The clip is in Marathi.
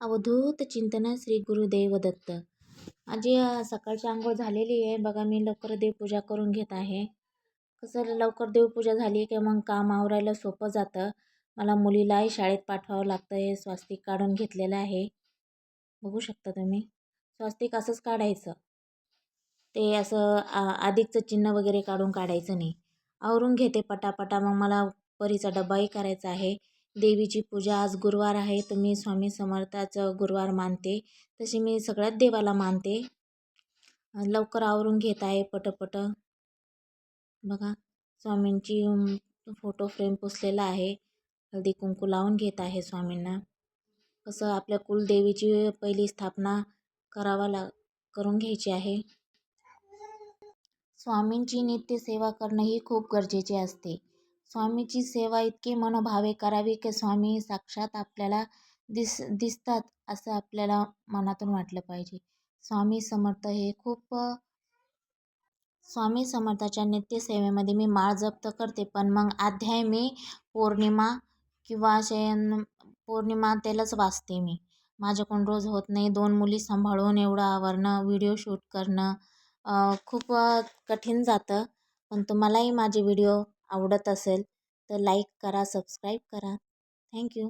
अवधूत चिंतन श्री गुरुदेव दत्त. माझी सकाळची अंघोळ झालेली आहे बघा. मी लवकर देवपूजा करून घेत आहे. कसं लवकर देवपूजा झाली की मग काम आवरायला सोपं जातं. मला मुलीलाही शाळेत पाठवावं लागतं. हे स्वास्तिक काढून घेतलेलं आहे, बघू शकता तुम्ही. स्वास्तिक असंच काढायचं, ते असं अधिकचं चिन्ह वगैरे काढायचं नाही. आवरून घेते पटापटा. मग मला परीचा डब्बाही करायचा आहे. देवीची पूजा, आज गुरुवार आहे तर मी स्वामी समर्थाचं गुरुवार मानते, तशी मी सगळ्यात देवाला मानते. लवकर आवरून घेत आहे पटपट. बघा, स्वामींची फोटो फ्रेम पुसलेला आहे. हळदी कुंकू लावून घेत आहे स्वामींना. कसं आपल्या कुलदेवीची पहिली स्थापना करून घ्यायची आहे. स्वामींची नित्य सेवा करणं ही खूप गरजेचे असते. स्वामीची सेवा इतकी मनोभावे करावी की स्वामी साक्षात आपल्याला दिसतात असं आपल्याला मनातून वाटलं पाहिजे. स्वामी समर्थाच्या नित्यसेवेमध्ये मी माळ जप तर करते, पण मग अध्याय मी पौर्णिमा किंवा पौर्णिमा त्यालाच वाचते मी. माझ्याकडून रोज होत नाही. 2 मुली सांभाळून एवढं आवरणं, व्हिडिओ शूट करणं खूप कठीण जातं. पण तुम्हालाही माझे व्हिडिओ आवडत असेल तर लाईक करा, सबस्क्राईब करा. थँक्यू.